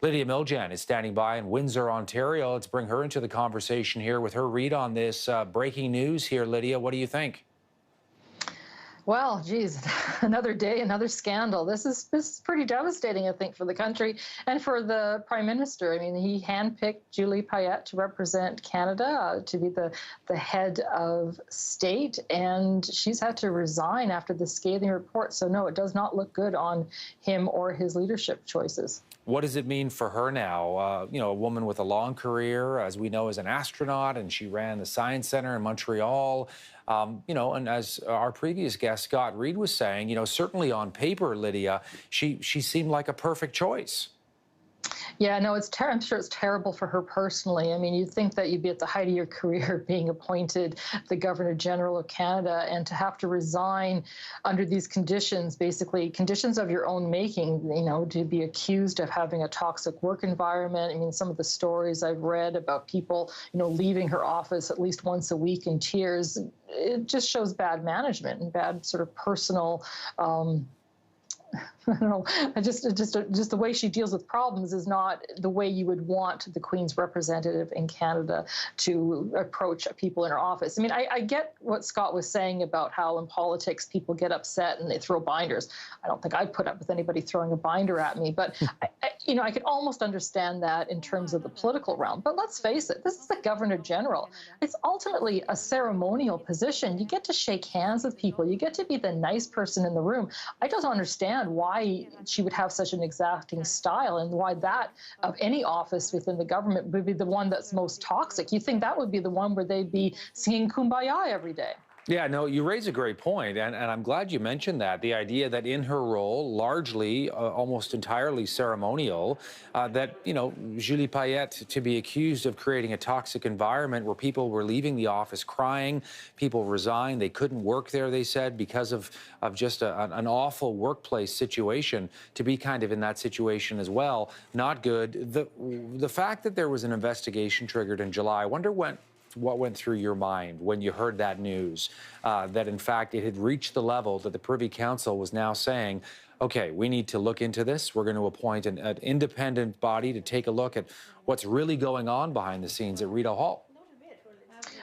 Lydia Miljan is standing by in Windsor, Ontario. Let's bring her into the conversation here with her read on this breaking news here. Lydia, what do you think? Well, geez, another day, another scandal. This is pretty devastating, I think, for the country and for the Prime Minister. I mean, he handpicked Julie Payette to represent Canada, to be the head of state, and she's had to resign after the scathing report. So, no, it does not look good on him or his leadership choices. What does it mean for her now? A woman with a long career, as we know, as an astronaut, and she ran the Science Center in Montreal. And as our previous guest, Scott Reed, was saying, certainly on paper, Lydia, she seemed like a perfect choice. Yeah, no, I'm sure it's terrible for her personally. I mean, you'd think that you'd be at the height of your career being appointed the Governor General of Canada, and to have to resign under these conditions, basically conditions of your own making, to be accused of having a toxic work environment. I mean, some of the stories I've read about people, leaving her office at least once a week in tears, it just shows bad management and bad sort of personal I don't know. Just the way she deals with problems is not the way you would want the Queen's representative in Canada to approach people in her office. I mean, I get what Scott was saying about how in politics people get upset and they throw binders. I don't think I'd put up with anybody throwing a binder at me, but I could almost understand that in terms of the political realm. But let's face it, this is the Governor General. It's ultimately a ceremonial position. You get to shake hands with people. You get to be the nice person in the room. I don't understand why she would have such an exacting style and why that of any office within the government would be the one that's most toxic. You think that would be the one where they'd be singing Kumbaya every day. Yeah, no, you raise a great point, and I'm glad you mentioned that. The idea that in her role, largely, almost entirely ceremonial, that, Julie Payette to be accused of creating a toxic environment where people were leaving the office crying, people resigned, they couldn't work there, they said, because of just an awful workplace situation, to be kind of in that situation as well, not good. The fact that there was an investigation triggered in July, I wonder what went through your mind when you heard that news, that in fact it had reached the level that the Privy Council was now saying, okay, we need to look into this. We're going to appoint an independent body to take a look at what's really going on behind the scenes at Rideau Hall.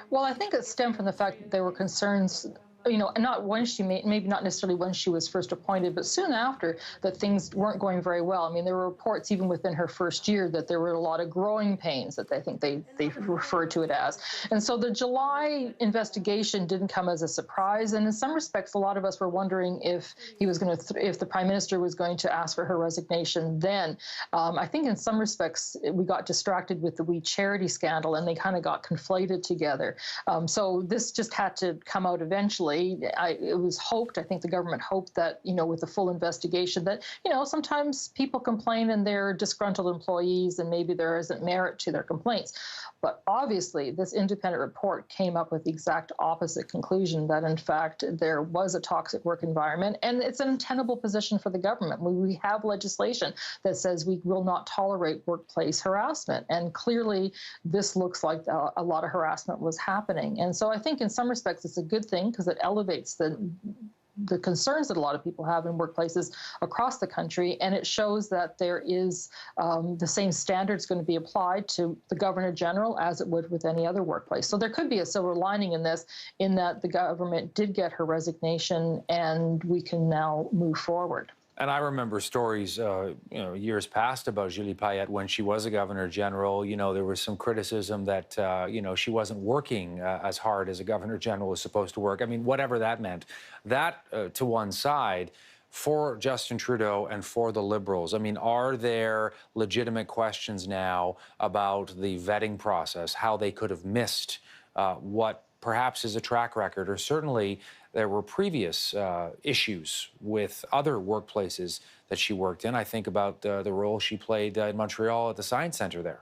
Well, I think it stemmed from the fact that there were concerns, not when maybe not necessarily when she was first appointed, but soon after, that things weren't going very well. I mean, there were reports even within her first year that there were a lot of growing pains, that they referred to it as. And so the July investigation didn't come as a surprise. And in some respects, a lot of us were wondering if if the Prime Minister was going to ask for her resignation then. I think in some respects, we got distracted with the We Charity scandal, and they kind of got conflated together. So this just had to come out eventually. It was hoped, I think the government hoped that, with the full investigation that, sometimes people complain and they're disgruntled employees and maybe there isn't merit to their complaints. But obviously, this independent report came up with the exact opposite conclusion, that in fact, there was a toxic work environment, and it's an untenable position for the government. We have legislation that says we will not tolerate workplace harassment. And clearly, this looks like a lot of harassment was happening. And so I think in some respects, it's a good thing because it elevates the concerns that a lot of people have in workplaces across the country, and it shows that there is the same standards going to be applied to the Governor General as it would with any other workplace. So there could be a silver lining in this, in that the government did get her resignation and we can now move forward. And I remember stories, years past about Julie Payette when she was a Governor General. There was some criticism that, she wasn't working as hard as a Governor General was supposed to work. I mean, whatever that meant. That to one side, for Justin Trudeau and for the Liberals, I mean, are there legitimate questions now about the vetting process, how they could have missed what perhaps is a track record, or certainly there were previous issues with other workplaces that she worked in? I think about the role she played in Montreal at the Science Center there.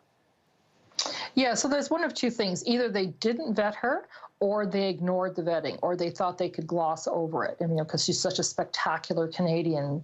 Yeah, so there's one of two things. Either they didn't vet her, or they ignored the vetting, or they thought they could gloss over it. Because she's such a spectacular Canadian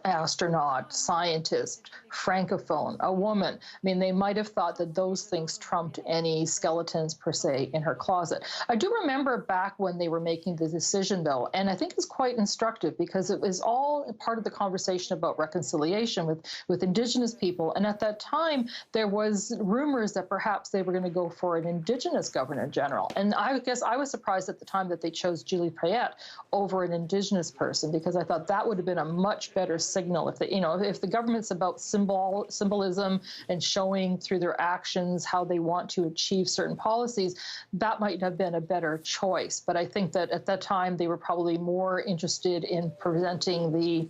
astronaut, scientist, francophone, a woman. I mean, they might have thought that those things trumped any skeletons per se in her closet. I do remember back when they were making the decision, though, and I think it's quite instructive because it was all part of the conversation about reconciliation with Indigenous people. And at that time, there was rumors that perhaps they were going to go for an Indigenous Governor General. And I guess I was surprised at the time that they chose Julie Payette over an Indigenous person, because I thought that would have been a much better signal if if the government's about symbolism and showing through their actions how they want to achieve certain policies, that might have been a better choice. But I think that at that time they were probably more interested in presenting the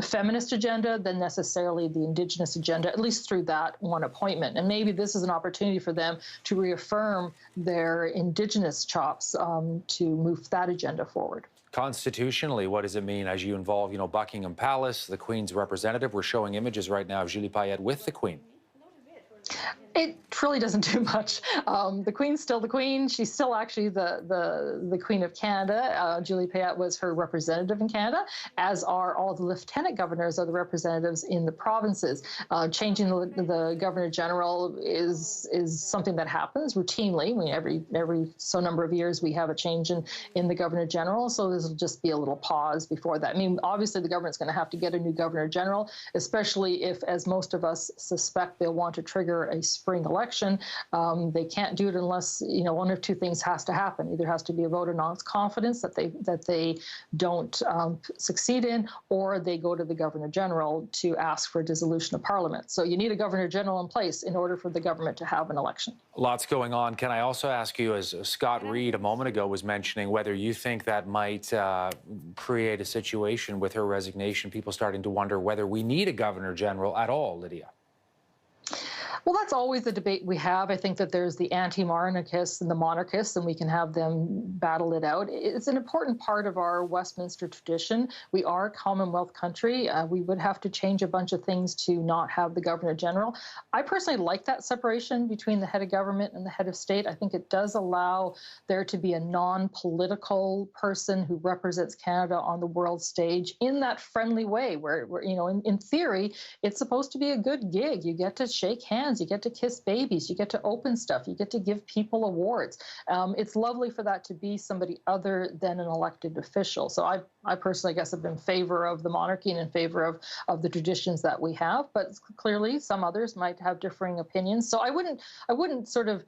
feminist agenda than necessarily the Indigenous agenda, at least through that one appointment. And maybe this is an opportunity for them to reaffirm their Indigenous chops to move that agenda forward. Constitutionally, what does it mean as you involve, Buckingham Palace, the Queen's representative? We're showing images right now of Julie Payette with the Queen. It really doesn't do much. The Queen's still the Queen. She's still actually the Queen of Canada. Julie Payette was her representative in Canada, as are all the lieutenant governors or the representatives in the provinces. Changing the Governor General is something that happens routinely. I mean, every so number of years we have a change in the Governor General, so this will just be a little pause before that. I mean, obviously the government's going to have to get a new Governor General, especially if, as most of us suspect, they'll want to trigger a spring election. They can't do it unless one of two things has to happen. Either has to be a vote of non-confidence that they don't succeed in, or they go to the Governor General to ask for a dissolution of Parliament. So you need a Governor General in place in order for the government to have an election. Lots going on. Can I also ask you, as Scott Reed a moment ago was mentioning, whether you think that might create a situation with her resignation, people starting to wonder whether we need a Governor General at all, Lydia? Well, that's always the debate we have. I think that there's the anti-monarchists and the monarchists, and we can have them battle it out. It's an important part of our Westminster tradition. We are a Commonwealth country. We would have to change a bunch of things to not have the Governor General. I personally like that separation between the head of government and the head of state. I think it does allow there to be a non-political person who represents Canada on the world stage in that friendly way, where in theory, it's supposed to be a good gig. You get to shake hands. You get to kiss babies, you get to open stuff, you get to give people awards. It's lovely for that to be somebody other than an elected official. So I personally, I guess, have been in favor of the monarchy and in favor of the traditions that we have, but clearly some others might have differing opinions. So I wouldn't sort of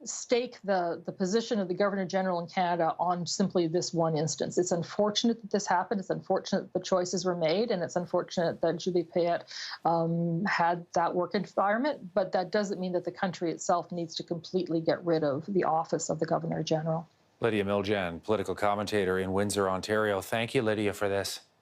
stake the position of the Governor General in Canada on simply this one instance. It's unfortunate that this happened. It's unfortunate that the choices were made, and it's unfortunate that Julie Payette had that work environment, but that doesn't mean that the country itself needs to completely get rid of the office of the Governor General. Lydia Miljan, political commentator in Windsor, Ontario. Thank you, Lydia, for this.